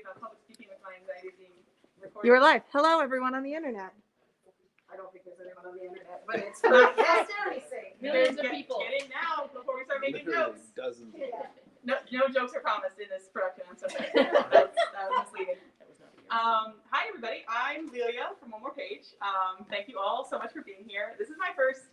about public speaking with my anxiety being recorded. You are live. Hello, everyone on the internet. I don't think there's anyone on the internet, but it's not Millions of people. Get in now before we start making Literally jokes. dozens. No jokes are promised in this production. I'm so sorry. That was misleading. Hi, everybody. I'm Lillian from One More Page. Thank you all so much for being here. This is my first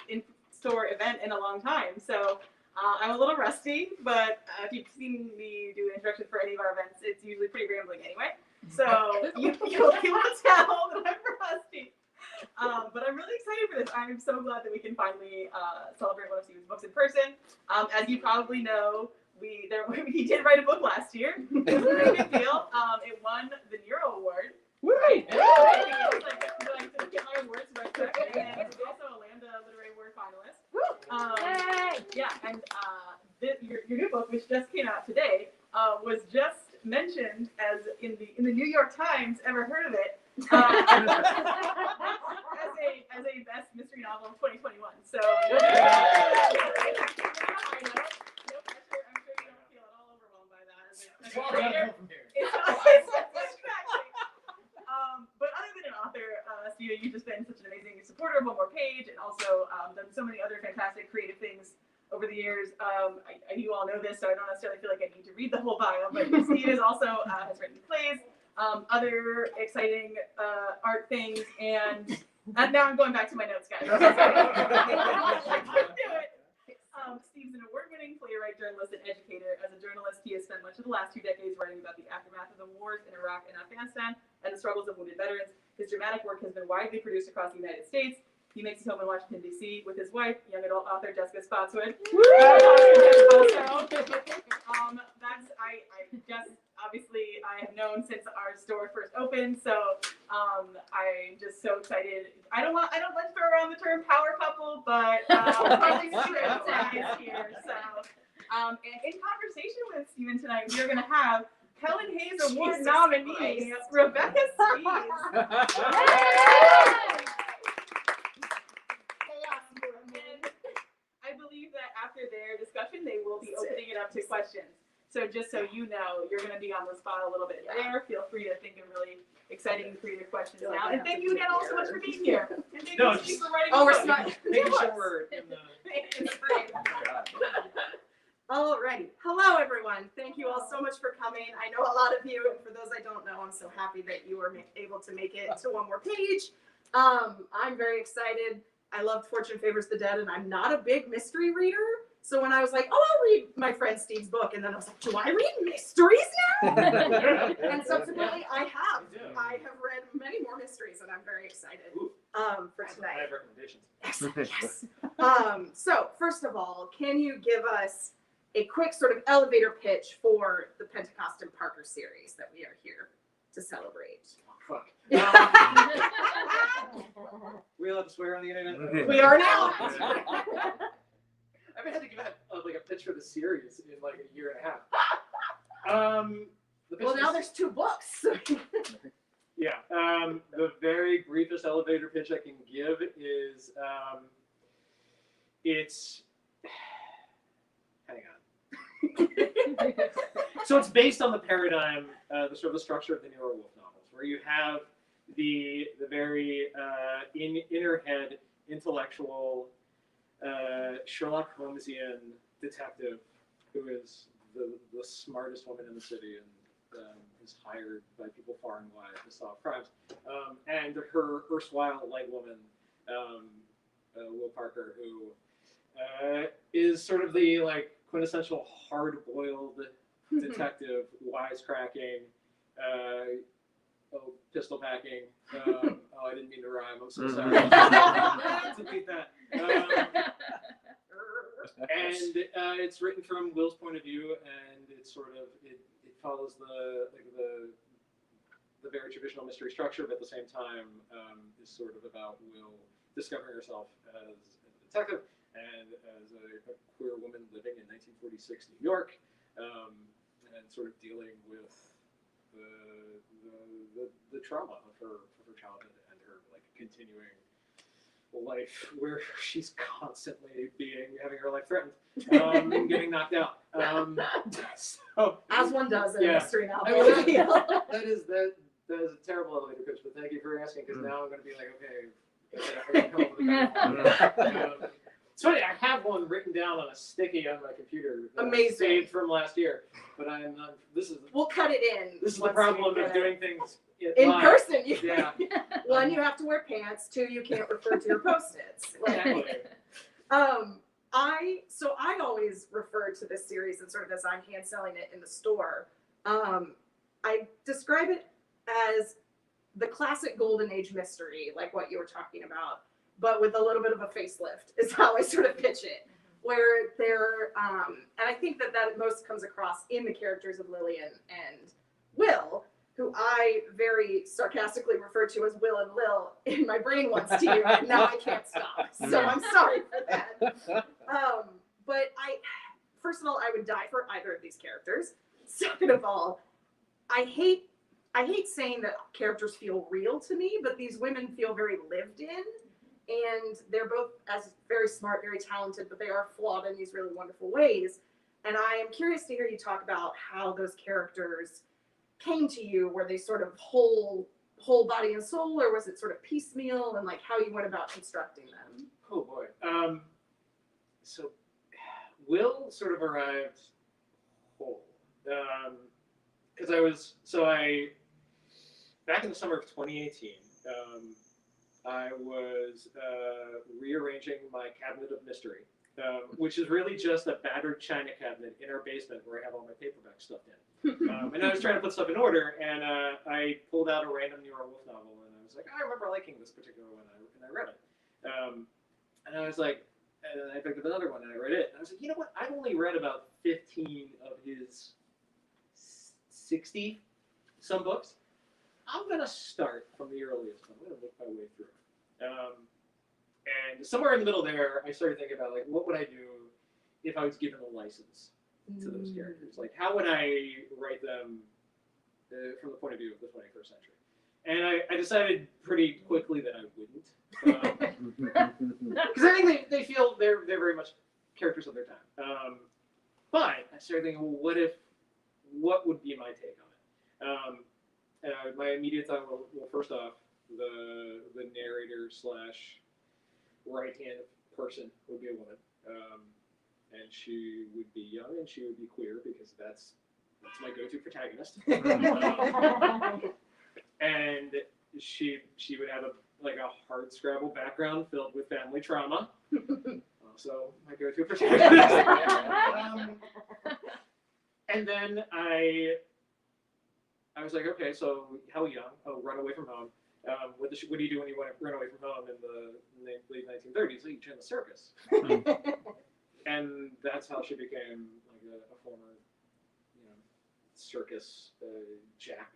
in-store event in a long time, so I'm a little rusty, but if you've seen me do introductions for any of our events, it's usually pretty rambling anyway. So you'll tell that I'm rusty. But I'm really excited for this. I'm so glad that we can finally celebrate one of Steven's books in person. As you probably know, he did write a book last year. It was a really big deal. It won the Nero Award. Right. To get my awards right correctly. And it was also a Lambda Literary Award finalist. Yeah, and your new book, which just came out today, was just mentioned as in the New York Times. Ever heard of it? As a best mystery novel of 2021. So I know. No pressure. I'm sure you don't feel at all overwhelmed by that. It's distracting. But other than an author, Steven, you've just been such an amazing supporter of One More Page, and also done so many other fantastic creative things over the years. You all know this, so I don't necessarily feel like I need to read the whole bio, but Steve is also has written plays, other exciting art things, and now I'm going back to my notes, guys. I couldn't do it. Steve's an award-winning playwright, journalist, and educator. As a journalist, he has spent much of the last 2 decades writing about the aftermath of the wars in Iraq and Afghanistan and the struggles of wounded veterans. His dramatic work has been widely produced across the United States. He makes his home in Washington, D.C. with his wife, young adult author Jessica Spotswood. Obviously, I have known since our store first opened, so I'm just so excited. I don't like to throw around the term power couple, but probably true is here. So, and in conversation with Steven tonight, we are going to have Helen Hayes Award nominee Rebecca Steves. I believe that after their discussion, they will be opening it up to questions. So just so you know, you're going to be on the spot a little bit there. Feel free to think of really exciting and creative questions now. And thank you again all so much for being here. And thank you for writing we're smart. Making sure we're in the Alrighty. Hello, everyone. Thank you all so much for coming. I know a lot of you, and for those I don't know, I'm so happy that you were able to make it to One More Page. I'm very excited. I loved Fortune Favors the Dead, and I'm not a big mystery reader. So when I was like, I'll read my friend Steve's book, and then I was like, do I read mysteries now? And subsequently, I have. I have read many more mysteries, and I'm very excited for tonight. I have recommendations. Yes. So first of all, can you give us a quick sort of elevator pitch for the Pentecost and Parker series that we are here to celebrate? Fuck. We allowed to swear on the internet? We are now. I haven't had to give out like a pitch for the series in like a year and a half. Well, now there's 2 books. Yeah. The very briefest elevator pitch I can give is it's. Hang on. So it's based on the paradigm, the sort of the structure of the Nero Wolfe novels, where you have the very inner head intellectual Sherlock Holmesian detective who is the smartest woman in the city and is hired by people far and wide to solve crimes. And her erstwhile light woman, Will Parker, who is sort of the like quintessential hard-boiled detective, wisecracking, pistol packing. I didn't mean to rhyme. I'm so sorry. Delete that. And it's written from Will's point of view, and it's sort of it follows the very traditional mystery structure, but at the same time is sort of about Will discovering herself as a detective and as a queer woman living in 1946 New York, and sort of dealing with the trauma of her childhood and her like continuing life where she's constantly having her life threatened and getting knocked out. So As one does in a Yeah. mystery novel. I mean, I feel. that is a terrible elevator pitch, but thank you for asking, because now I'm going to be like, okay, I gotta come up with a better one. It's funny, I have one written down on a sticky on my computer. That I Amazing. saved from last year, but I'm not. We'll cut it in. This is the once problem you of get it. doing things In live. person. You, Yeah. One, you have to wear pants. Two, you can't refer to your post-its. Exactly. I always refer to this series and sort of as I'm hand selling it in the store. I describe it as the classic golden age mystery, like what you were talking about, but with a little bit of a facelift is how I sort of pitch it. Where they're, and I think that most comes across in the characters of Lillian and Will, who I very sarcastically refer to as Will and Lil in my brain once to you, and now I can't stop. So I'm sorry for that. But first of all, I would die for either of these characters. Second of all, I hate saying that characters feel real to me, but these women feel very lived in, and they're both as very smart, very talented, but they are flawed in these really wonderful ways. And I am curious to hear you talk about how those characters came to you. Were they sort of whole body and soul, or was it sort of piecemeal, and like how you went about constructing them? Oh boy. So Will sort of arrived whole. Because back in the summer of 2018, I was rearranging my cabinet of mystery, which is really just a battered china cabinet in our basement where I have all my paperback stuffed in. And I was trying to put stuff in order, and I pulled out a random Nero Wolf novel, and I was like, I remember liking this particular one, and I read it. And I was like, and I picked up another one, and I read it, and I was like, you know what? I've only read about 15 of his 60 some books. I'm gonna start from the earliest one. I'm gonna work my way through. And somewhere in the middle there, I started thinking about like, what would I do if I was given a license to those characters? Like, how would I write them from the point of view of the 21st century? And I decided pretty quickly that I wouldn't, because I think they feel they're very much characters of their time. But I started thinking, well, what would be my take on it? My immediate thought, well, first off, the narrator / right-hand person would be a woman, and she would be young and she would be queer, because that's my go-to protagonist. And she would have a hard scrabble background filled with family trauma. Also my go-to protagonist. And then I was like, okay, so how young? Oh, run away from home. What do you do when you want to run away from home in the late 1930s? You join the circus. And that's how she became like a former, circus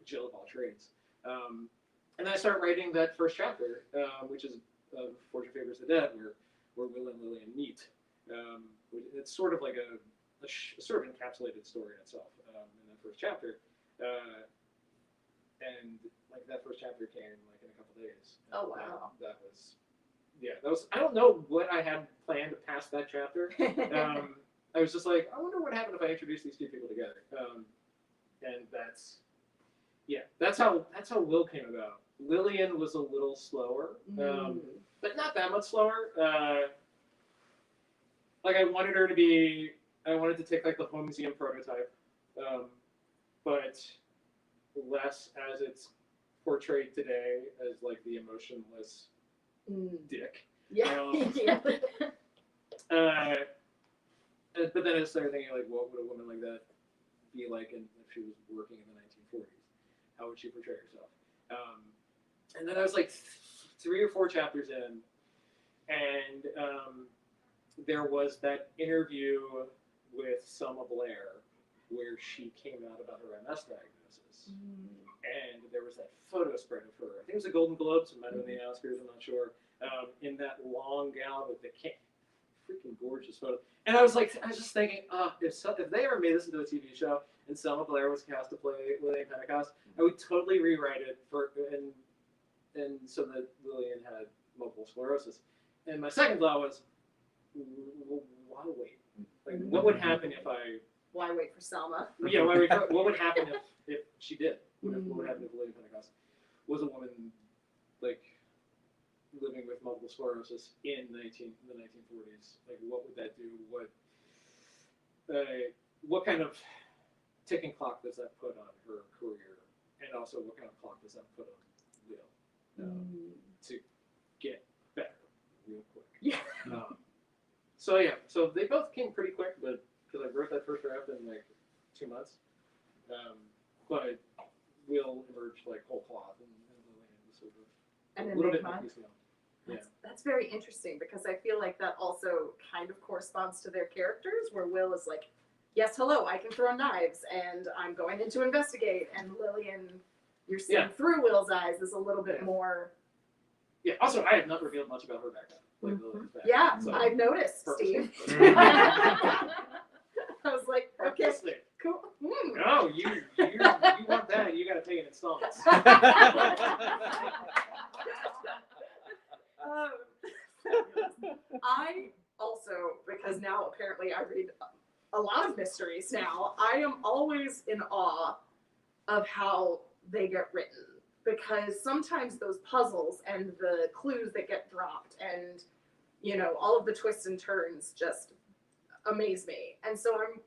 Jill of all trades. And then I started writing that first chapter, which is Fortune Favors the Dead, where Will and Lillian meet. It's sort of like a sort of encapsulated story in itself in that first chapter. And like that first chapter came like in a couple days. Oh wow! That was I don't know what I had planned past that chapter. I was just like, I wonder what happened if I introduced these two people together. And that's how Will came about. Lillian was a little slower, but not that much slower. Like I wanted to take like the home museum prototype, but less as it's portrayed today as like the emotionless dick. Yeah. But then I started thinking like, what would a woman like that be like if she was working in the 1940s? How would she portray herself? And then I was like 3 or 4 chapters in, and there was that interview with Selma Blair where she came out about her MS diagnosis. And there was that photo spread of her. I think it was the Golden Globes, it might have been the Oscars, I'm not sure. In that long gown with the freaking gorgeous photo. And I was just thinking, if they ever made this into a TV show and Selma Blair was cast to play Lillian Pentecost, I would totally rewrite it and so that Lillian had multiple sclerosis. and my second thought was, why wait? Like, what would happen if I? Why wait for Selma? Yeah, what would happen if she did? What would happen if Lady Pentecost was a woman like living with multiple sclerosis in the 1940s? Like, what would that do? What kind of ticking clock does that put on her career? And also, what kind of clock does that put on Lil to get better real quick? Yeah. So they both came pretty quick, but because I wrote that first draft in like 2 months, but Will emerged like whole cloth and Lillian was sort of And a little bit Enigma. more piecemeal. Yeah. That's very interesting because I feel like that also kind of corresponds to their characters, where Will is like, yes, hello, I can throw knives and I'm going in to investigate, and Lillian, you're seeing through Will's eyes, is a little bit more. Yeah. Also, I have not revealed much about her background. Like Lillian's background. Yeah, So, I've noticed, purposely. Steve. I was like, okay, Purposely. cool. No, you want that? You got to pay in installments. I also, because now apparently I read a lot of mysteries now, I am always in awe of how they get written. Because sometimes those puzzles and the clues that get dropped and, you know, all of the twists and turns just amaze me. And so I'm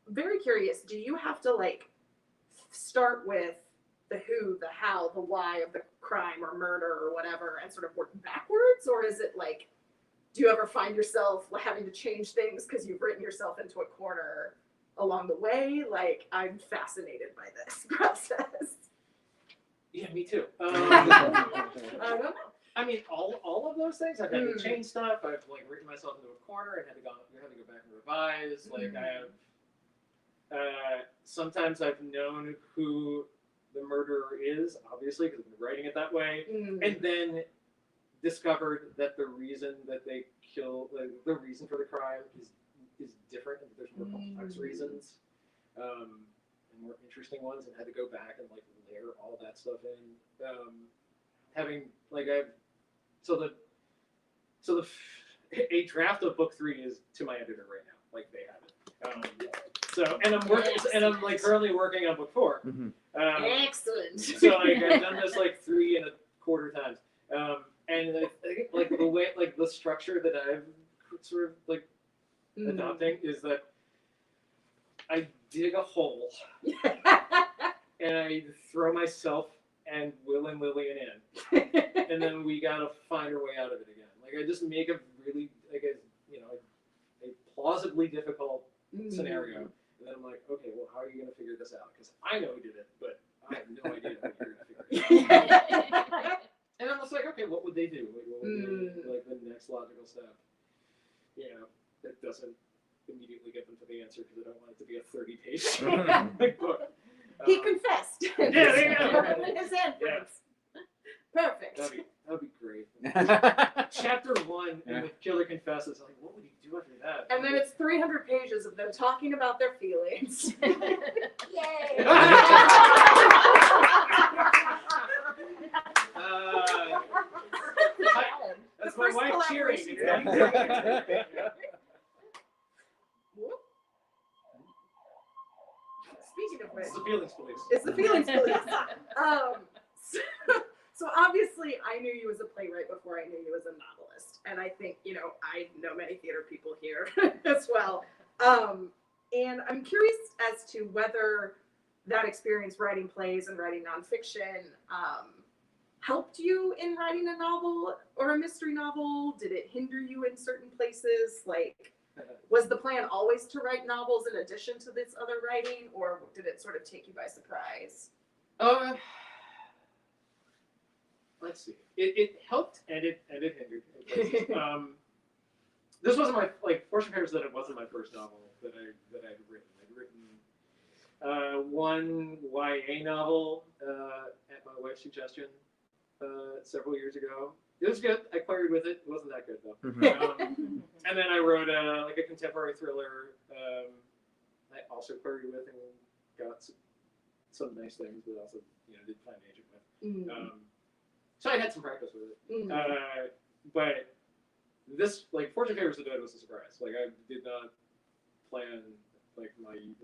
very curious, do you have to like start with the who, the how, the why of the crime or murder or whatever and sort of work backwards? Or is it like, do you ever find yourself having to change things because you've written yourself into a corner along the way? Like, I'm fascinated by this process. Yeah, me too. I don't know. I mean, all of those things. I've had to change stuff. I've like written myself into a corner and had to go back and revise. Like I have. Sometimes I've known who the murderer is, obviously, because I've been writing it that way, and then discovered that the reason that they kill, the reason for the crime is different, and that there's more complex reasons. And more interesting ones, and had to go back and like layer all that stuff in. A draft of book 3 is to my editor right now. Like they have it. I'm like currently working on book 4. Excellent. So like I've done this like 3.25 times. And I think like the way, like the structure that I've sort of like adopting is that I dig a hole and I throw myself and Will and Lillian in, and then we gotta find our way out of it again. Like I just make a really a plausibly difficult scenario, and then I'm like, okay, well, how are you gonna figure this out? Because I know who did it, but I have no idea how you're gonna figure it out. And I'm just like, okay, what would they do? Like, what would be like the next logical step? You know, that doesn't immediately get them to the answer because I don't want it to be a 30-page book. He confessed. Yeah, there you go. His entrance. Perfect. That'd be great. Chapter 1, and the killer confesses. Like, what would he do after that? And then it's 300 pages of them talking about their feelings. Yay! That's my wife cheering. Speaking of which, It's the feelings police. it's the feelings police. So obviously, I knew you as a playwright before I knew you as a novelist, and I think I know many theater people here as well. And I'm curious as to whether that experience writing plays and writing nonfiction helped you in writing a novel or a mystery novel. Did it hinder you in certain places? Like, was the plan always to write novels in addition to this other writing, or did it sort of take you by surprise? Let's see. It helped and it hindered. This wasn't my Fortune Papers. That it wasn't my first novel that I'd written. I'd written one YA novel at my wife's suggestion several years ago. It was good. I queried with it. It wasn't that good though. And then I wrote a contemporary thriller. I also queried with and got some nice things, but also didn't find an agent with. So I had some practice with it. But this, like, Fortune Favors the Dead was a surprise. Like, I did not plan, like, I didn't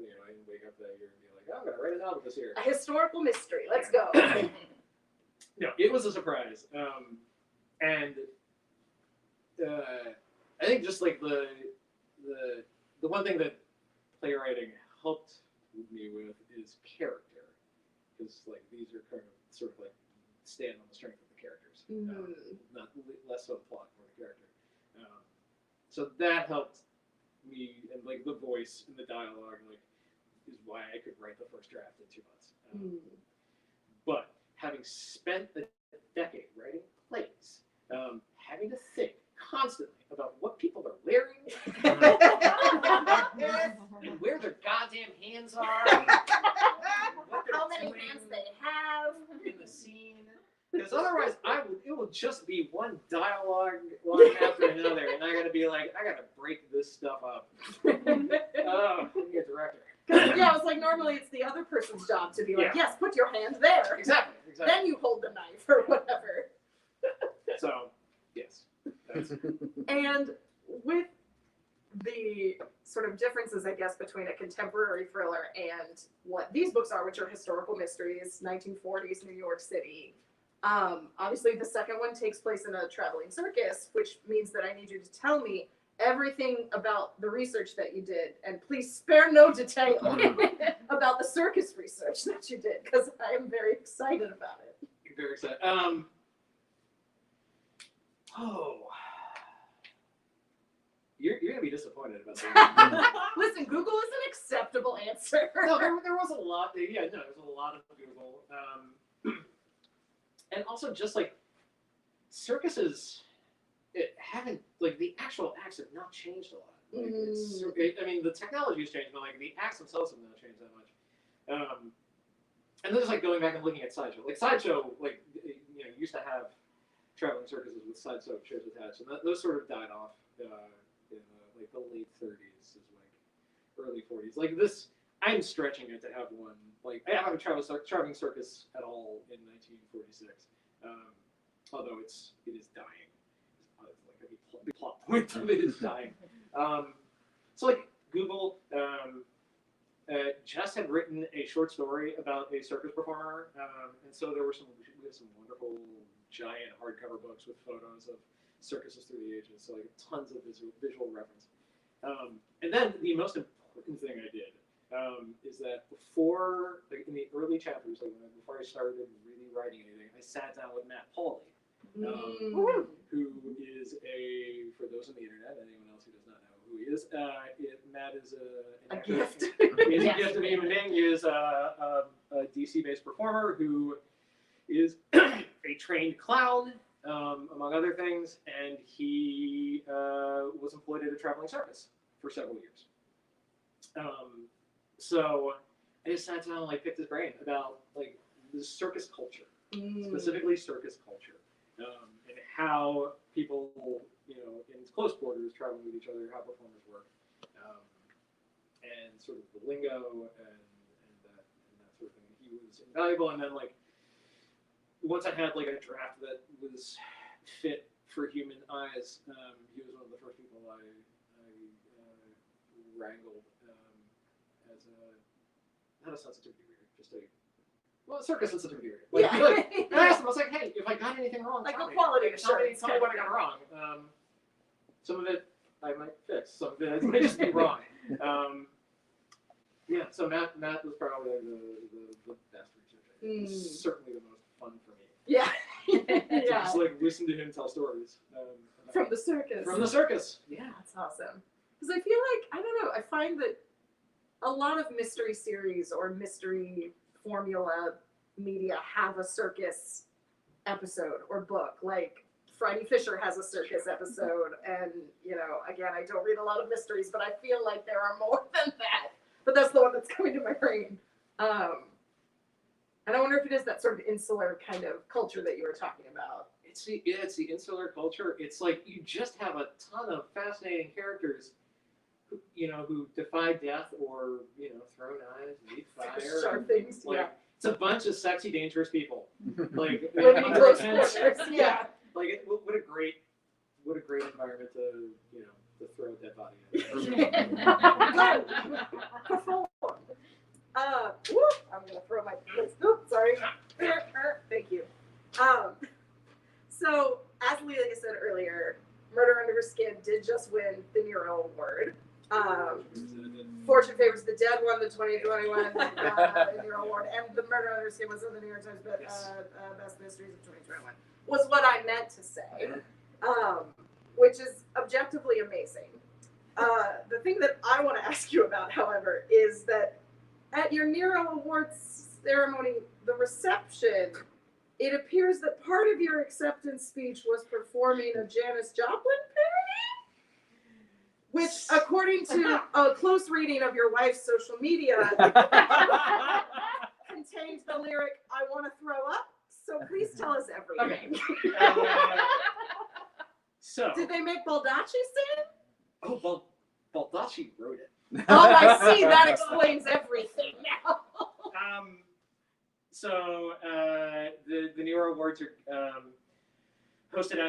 wake up that year and be like, oh, I'm going to write a novel this year. A historical mystery. Let's go. No, it was a surprise. And I think just, like, the one thing that playwriting helped me with is character. Because, like, these are kind of sort of, like, stand on the strength of the characters. Not less so the plot, more the character. So that helped me, and like the voice and the dialogue, like, is why I could write the first draft in 2 months. But having spent a decade writing plays, having to think constantly about what people are wearing, and where their goddamn hands are, and what they're How many doing hands they have. in the scene. Because otherwise, it will just be one dialogue line after another, and I gotta be like, I gotta break this stuff up. Oh, I'm a director. Yeah, it's like normally it's the other person's job to be like, yes, put your hand there. Exactly. Then you hold the knife or whatever. So, yes. And with the sort of differences, I guess, between a contemporary thriller and what these books are, which are historical mysteries, 1940s New York City. Obviously, the second one takes place in a traveling circus, which means that I need you to tell me everything about the research that you did, and please spare no detail about the circus research that you did, because I am very excited about it. You're very excited. You're gonna be disappointed about that. Listen, Google is an acceptable answer. No, there was a lot. Yeah, no, there was a lot of Google. And also just like circuses, haven't, like, the actual acts have not changed a lot. Like, I mean, the technology has changed, but like the acts themselves have not changed that much. And then just like going back and looking at Sideshow, like Sideshow, like, you know, used to have traveling circuses with Sideshow shows attached, and those sort of died off in like the late 30s, is like early 40s. Like this, I'm stretching it to have one. Like, I haven't traveling circus at all in 1946, although it is dying. Like a big plot point of it is dying. So like Google just had written a short story about a circus performer, and so we have some wonderful giant hardcover books with photos of circuses through the ages, so like tons of visual reference. And then the most important thing I did is that before, like in the early chapters, like before I started really writing anything, I sat down with Matt Pauley, who is for those on the internet, anyone else who does not know who he is, Matt is an actor. Gift. He's a gift of a human being. He is a DC-based performer who is a trained clown, among other things, and he was employed at a traveling circus for several years. So I just sat down and like picked his brain about like the circus culture, specifically circus culture, and how people, you know, in close quarters traveling with each other, how performers work, and sort of the lingo and that sort of thing. He was invaluable, and then like once I had like a draft that was fit for human eyes, he was one of the first people I wrangled as not a sensitivity reader, just a circus sensitivity reader. Like, Yeah. And I asked him, I was like, hey, if I got anything wrong, Like tell a me. quality Tell me assurance what I got wrong. Some of it I might fix. Some of it might just be wrong. Yeah, so Matt was probably the best researcher. It was certainly the most fun for me. Yeah. To Yeah. just like listen to him tell stories. From the circus. From the circus. Yeah. That's awesome. Because I feel like, I don't know, I find that a lot of mystery series or mystery formula media have a circus episode or book. Like Friday Fisher has a circus episode, and you know, again, I don't read a lot of mysteries, but I feel like there are more than that. But that's the one that's coming to my brain. And I wonder if it is that sort of insular kind of culture that you were talking about. It's the insular culture. It's like you just have a ton of fascinating characters who defy death or, throw knives, meet fire. Sharp things, like, yeah. It's a bunch of sexy, dangerous people. Like, Living in close and- quarters, yeah. Like, what a great what a great environment to throw a dead body in. Perform. I'm gonna throw my. Oops, sorry. Thank you. So as Lillian said earlier, Murder Under Her Skin did just win the Nero Award. Fortune Favors the Dead won the 2021 Nero Award, and the Murder Under Her Skin was in the New York Times Best Mysteries of 2021. Was what I meant to say, which is objectively amazing. The thing that I want to ask you about, however, is that at your Nero Awards ceremony, the reception, it appears that part of your acceptance speech was performing a Janis Joplin parody, which, according to a close reading of your wife's social media, contains the lyric, "I want to throw up." So please tell us everything. Okay. So. Did they make Baldacci sing? Oh, Baldacci wrote it. Oh, I see. That explains everything now. So the Nero Awards are hosted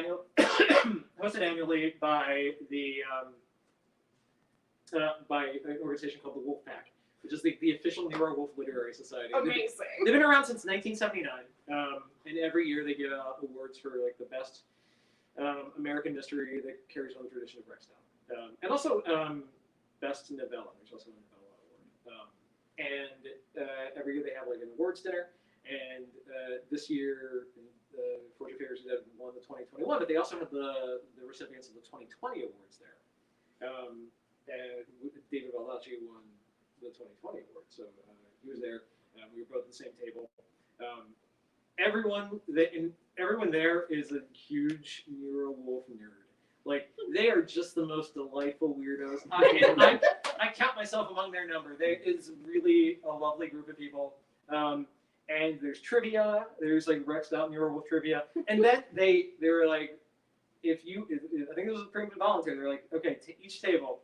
annually by by an organization called the Wolf Pack, which is the official Nero Wolf Literary Society. Amazing. They've been around since 1979, and every year they give out awards for like the best American mystery that carries on the tradition of Rextown, and also best novella. There's also a novella award, and every year they have like an awards dinner. And this year, Fortune Favors the Dead won the 2021, but they also have the recipients of the 2020 awards there. And David Baldacci won the 2020 award, so he was there. We were both at the same table. Everyone there is a huge Nero Wolf nerd. Like, they are just the most delightful weirdos. I count myself among their number. It's really a lovely group of people. And there's trivia. There's like Rexed Out Nero Wolf trivia. And then they were like, I think it was pretty much voluntary. They're like, okay, to each table,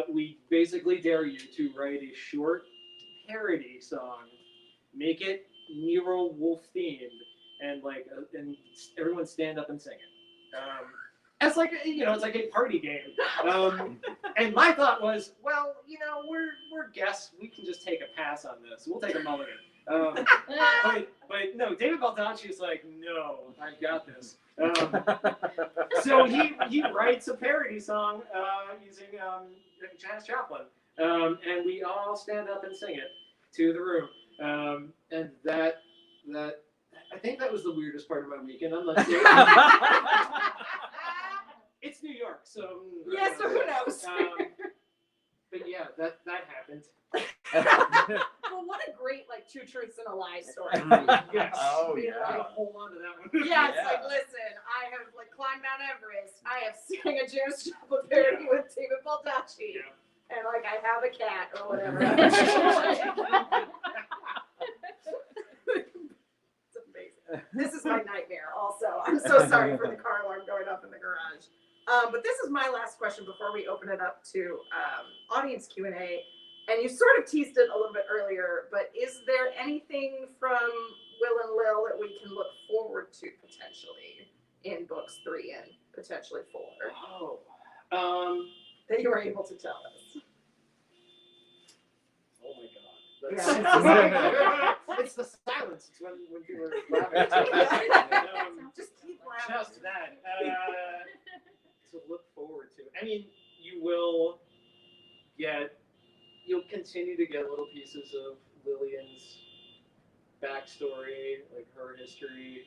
we basically dare you to write a short parody song, make it Nero Wolf themed, and and everyone stand up and sing it. It's like it's like a party game. And my thought was, well, we're guests. We can just take a pass on this. We'll take a mulligan. But no, David Baldacci is like, no, I've got this. So he writes a parody song using Janis Joplin, and we all stand up and sing it to the room. And that I think that was the weirdest part of my weekend. I'm not sure. It's New York, so yes, who knows? But yeah, that happened. Well, what a great two truths and a lie story. Yes. Oh We yeah. had to hold on to that one. Yeah, it's Yeah. like, listen, I have climbed Mount Everest. I have sang a Janis Joplin parody with David Baldacci. Yeah. And I have a cat or whatever. It's amazing. This is my nightmare also. I'm so sorry for the car alarm going off in the garage. But this is my last question before we open it up to audience Q&A. And you sort of teased it a little bit earlier, but is there anything from Will and Lil that we can look forward to potentially in books 3 and potentially 4 that you were able to tell us? Oh my God. It's the silence. It's when people are laughing. Just keep laughing. Just that. To look forward to. I mean, you'll continue to get little pieces of Lillian's backstory, like her history,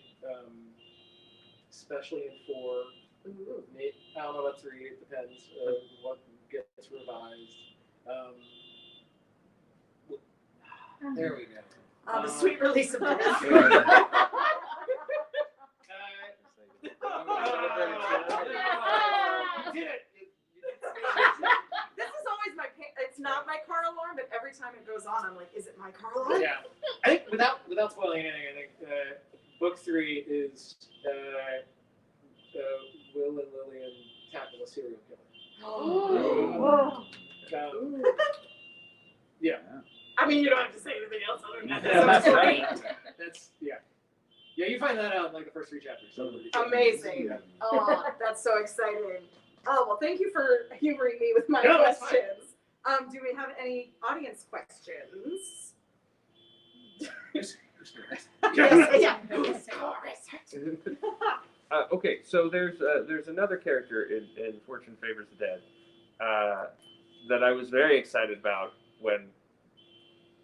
especially in 4. I don't know about 3, it depends what gets revised. There we go. The sweet release of death. You did it. This is always it's not my car alarm, but every time it goes on, I'm like, is it my car alarm? Yeah, I think without spoiling anything, I think book 3 is Will and Lillian tackle a serial killer. Oh. Yeah. I mean, you don't have to say anything else other than that. That's great. That's Yeah, you find that out in like the first 3 chapters. So Amazing. Yeah. Oh, that's so exciting. Oh, well, thank you for humoring me with my No, that's fine. questions. Do we have any audience questions? Yes. Yes, Okay, so there's another character in Fortune Favors the Dead that I was very excited about when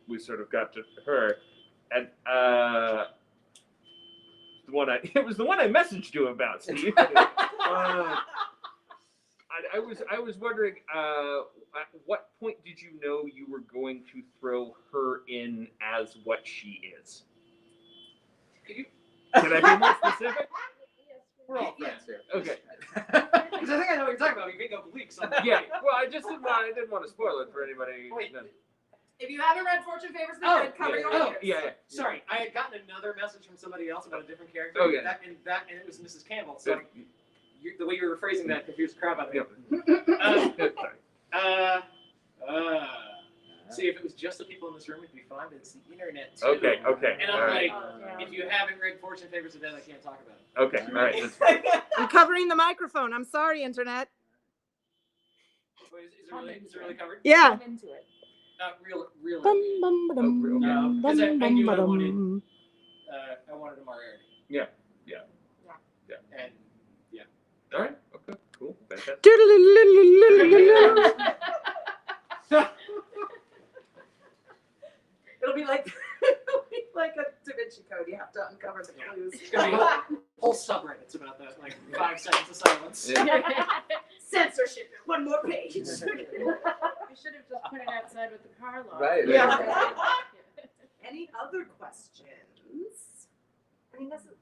we sort of got to her, and it was the one I messaged you about, Steve. I was wondering, at what point did you know you were going to throw her in as what she is? Can I be more specific? We're all friends here. Okay. Because I think I know what you're talking about. You make up leaks. Yeah. Well, I didn't want to spoil it for anybody. Wait. If you haven't read Fortune Favors the Oh, Dead, cover yeah. your Oh, ears. Yeah. Sorry, I had gotten another message from somebody else about a different character. Oh, yeah. And it was Mrs. Campbell. So the way you were phrasing that confused the crap out of me. Sorry. See, if it was just the people in this room, it'd be fine, but it's the internet too. Okay. And All I'm right. like, if you haven't read Fortune Favors the Dead, I can't talk about it. Okay. All right. That's fine. I'm covering the microphone. I'm sorry, internet. Wait, is it really covered? Yeah. I'm into it. Really. Bum, bum, ba-dum, Okay. bum, Because I bum, knew I ba-dum. wanted- I wanted a Moriarty. Yeah. And All right. Okay. Cool. Fantastic. Doodle-loo-loo-loo-loo-loo. It'll be like a Da Vinci Code. You have to uncover the clues. it's gonna be whole subreddits about that, like 5 seconds of silence. Yeah. Censorship. One more page. We should have just put it outside with the car lot. Right. Yeah. Any other questions? I mean, this is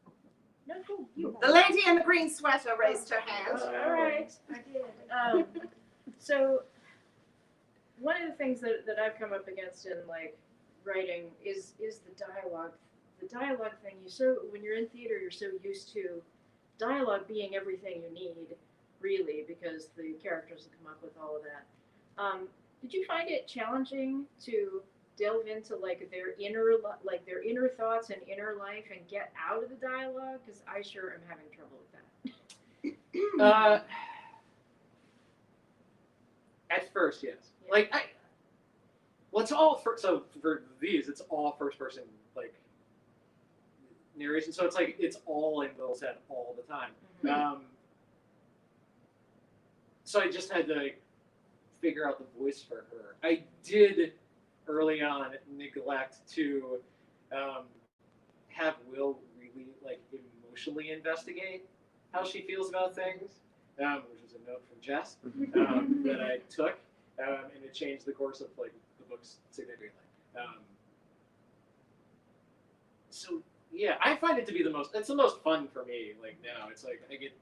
No, cool. You. The lady in the green sweater raised her hand. All right, I did. So one of the things that I've come up against in like writing is the dialogue. The dialogue thing. When you're in theater, you're so used to dialogue being everything you need, really, because the characters will come up with all of that. Did you find it challenging to delve into like their inner thoughts and inner life and get out of the dialogue? Because I sure am having trouble with that. At first, yes. Yeah. Like it's all so for these, it's all first person like narration. So it's like it's all in Will's head all the time. Mhm. So I just had to like, figure out the voice for her. I did early on neglect to have Will really like emotionally investigate how she feels about things, which was a note from Jess that I took, and it changed the course of like the books significantly. So yeah, I find it to be it's the most fun for me. Like now, it's like I get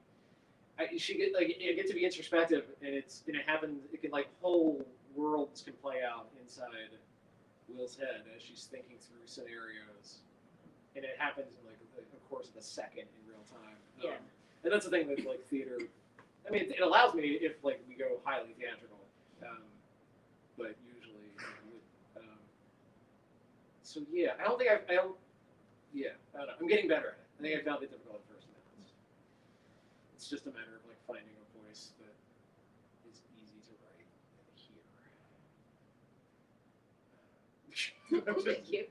to be introspective, and it happens. It can like whole worlds can play out inside Will's head as she's thinking through scenarios, and it happens in like the course of a second in real time. Yeah. And that's the thing with like theater. I mean, it allows me if like we go highly theatrical, but usually. So yeah, I don't. Yeah, I don't know. I'm getting better at it. I think I found it difficult at first. It's just a matter of like finding a voice that is easy to write and hear. Thank you.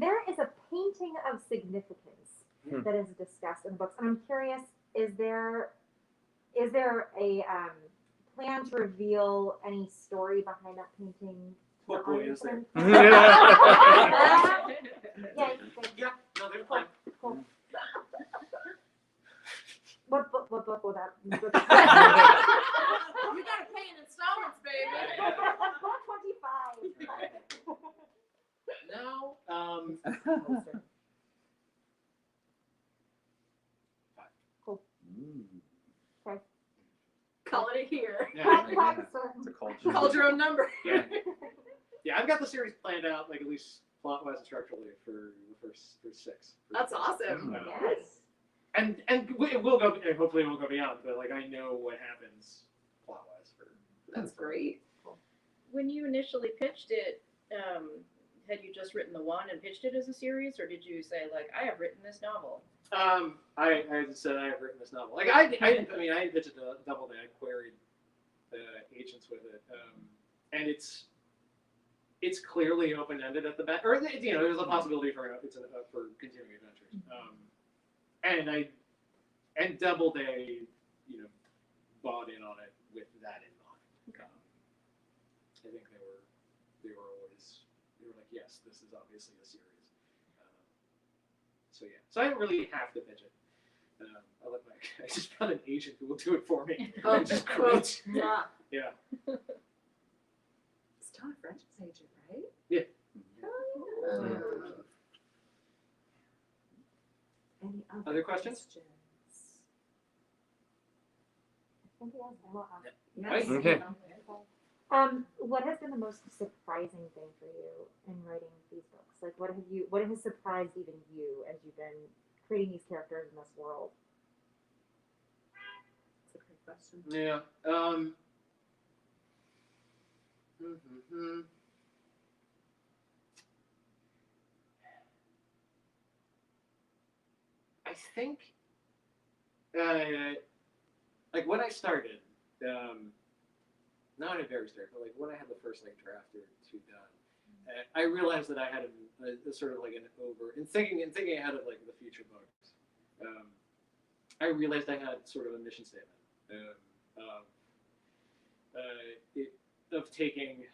There is a painting of significance that is discussed in the books, and I'm curious: is there a plan to reveal any story behind that painting? What boy is there? Yeah, Yeah, no, there's a plan. cool. What book will that? You gotta pay in installments, baby. Book 25. No, Call it a here. yeah, It's a culture. Called your own number. yeah, yeah. I've got the series planned out, like at least plot-wise and structurally for 6. That's awesome. Yes. And it will go. And hopefully, it will go beyond. But like, I know what happens plot-wise for. That's great. When you initially pitched it, had you just written the one and pitched it as a series, or did you say like, I have written this novel? I just said I have written this novel. Like I didn't pitch it to Doubleday. I queried the agents with it, and it's clearly open ended at the back, or there's a possibility for continuing adventures. And Doubleday, bought in on it with that in mind. Okay. I think they were like, yes, this is obviously a series. So yeah, so I didn't really have to pitch it. I just found an agent who will do it for me. Oh, Just great. Yeah. Yeah. It's Tom French's agent, right? Yeah. Any Other questions? I think yes, I will ask. Yes. Okay. What has been the most surprising thing for you in writing these books? Like, what has surprised even you as you've been creating these characters in this world? That's a great question. Yeah. I think, like when I started, not at very start, but like when I had the first like draft or two done, I realized that I had a sort of like an in thinking ahead of like the future books. I realized I had sort of a mission statement of taking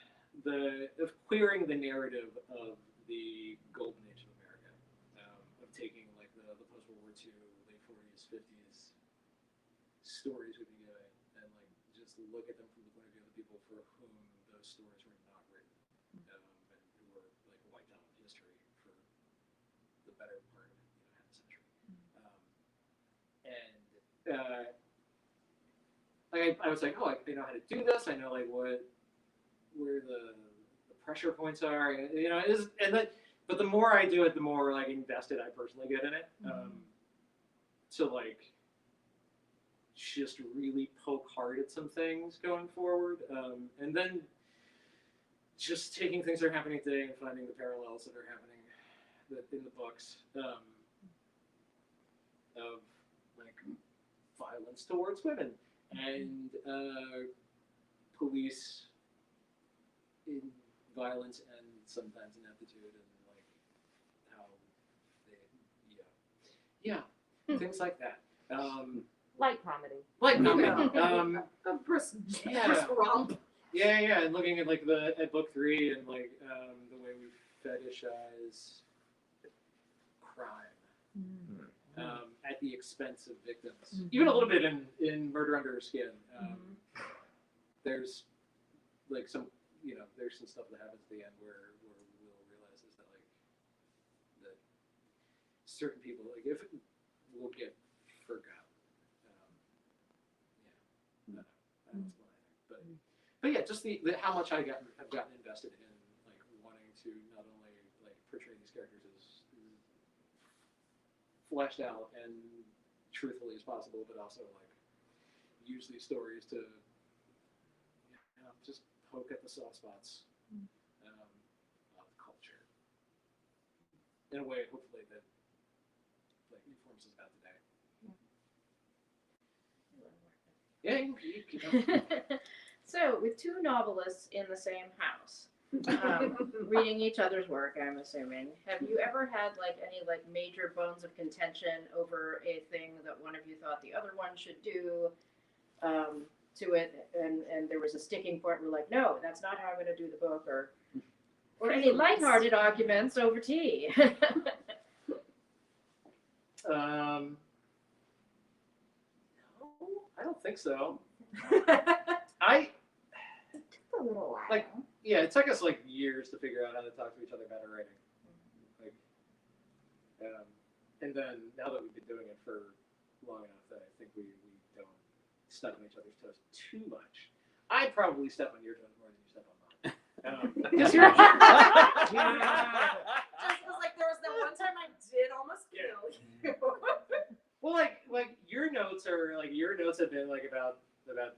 of queering the narrative of the golden age of America, of taking like the post-World War II, late 40s, 50s stories would be given, and like just look at them from the point of view of the people for whom those stories were not written, and who were like wiped out of history for the better part of half a century. I was like, oh, I know how to do this. I know like where the pressure points are, but the more I do it, the more like invested I personally get in it. To like just really poke hard at some things going forward, and then just taking things that are happening today and finding the parallels that are happening in the books, of like violence towards women and police in violence and sometimes ineptitude, and like how they things like that. Light comedy. Like A brisk romp. Yeah, and looking at like at book 3 and like the way we fetishize crime at the expense of victims, even a little bit in Murder Under Her Skin. There's like there's some stuff that happens at the end where Will realizes that like that certain people if will get forgotten. That's what I think. But yeah, just the how much have gotten invested in like wanting to not only like portray these characters as fleshed out and truthfully as possible, but also like use these stories to just poke at the soft spots of culture in a way, hopefully, that like informs us about today. Yeah, you keep going. So, with two novelists in the same house, reading each other's work, I'm assuming, have you ever had like any like major bones of contention over a thing that one of you thought the other one should do to it, and there was a sticking point where like, no, that's not how I'm going to do the book, or any lighthearted arguments over tea? No, I don't think so. A little while. Like, yeah, it took us like years to figure out how to talk to each other about our writing. Like, and then now that we've been doing it for long enough that I think we don't step on each other's toes too much. I probably step on your toes more than you step on mine. Because you're Just was like, there was that one time I did almost kill you. well, like your notes have been like about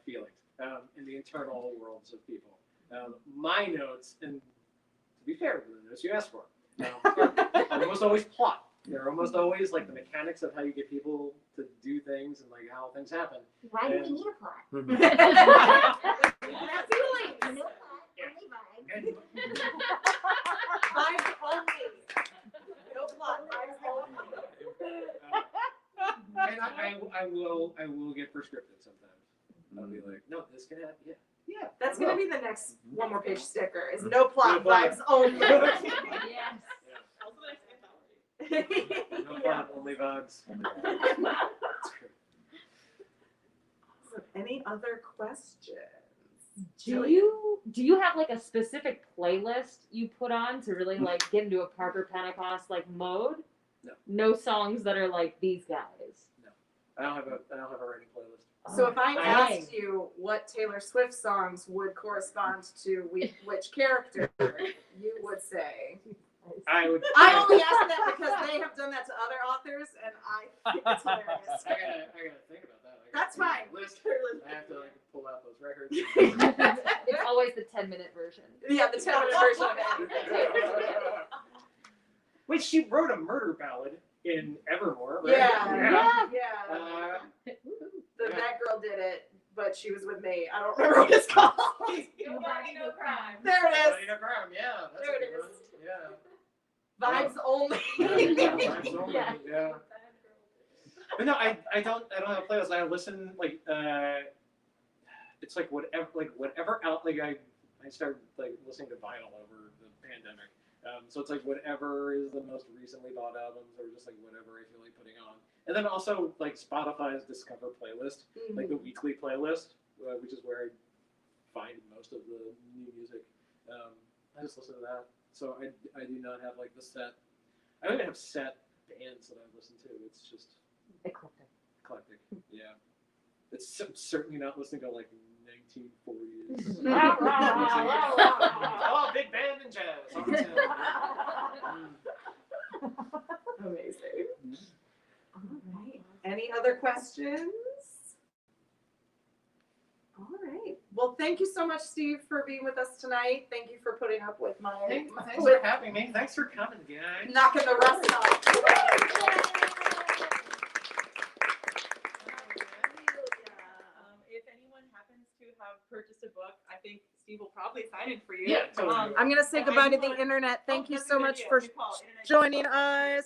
feelings and the internal worlds of people. My notes, and to be fair, the notes you ask for are almost always plot. They're almost always like the mechanics of how you get people to do things and like how things happen. Why do we And- need a plot? Have feelings. No plot, only vibe. Vibes only. No plot, vibes only. And I will get prescriptive sometimes. I'll be like, no, this can happen. Yeah. That's gonna be the next one more page sticker. Is no plot, No plot. vibes only. Yes. Also the next anthology. No plot, only vibes. That's great. Any other questions? Do you have like a specific playlist you put on to really like get into a Parker Pentecost like mode? No. No songs that are like these guys. I don't have a writing playlist. So if I Dang. asked you what Taylor Swift songs would correspond to which character, you would say. I would. I only ask that because they have done that to other authors, and I think it's hilarious. I gotta think about that. That's fine. List. I have to like pull out those records. It's always the 10-minute version. Yeah, the 10-minute version of anything. Wait, she wrote a murder ballad in Evermore, right? Yeah. Yeah. That girl did it, but she was with me. I don't remember what it's called. Nobody, no crime. There it is. Lady of Crime, yeah. That's There a it good is. one. Yeah. Vibes only. Vibes only, Yeah. yeah. But no, I don't have a playlist. I listen like it's like whatever out like I started like listening to vinyl over the pandemic. So it's like whatever is the most recently bought albums or just like whatever I feel like putting on. And then also like Spotify's Discover playlist, like the weekly playlist, which is where I find most of the new music. I just listen to that. So I do not have like the set. I don't even have set bands that I listen to. It's just Eclectic. eclectic. Yeah. It's certainly not listening to like 1940s. Oh, big band and jazz. Amazing. All right. Any other questions? All right. Well, thank you so much, Steve, for being with us tonight. Thank you for putting up with my Thanks for having me. Thanks for coming, guys. knocking the rust off. If anyone happens to have purchased a book, I think Steve will probably sign it for you. Yeah, totally. I'm going to say I goodbye to do the wanna- internet. Thank Oh, you that's a so good much idea. for Good call. Internet- joining us.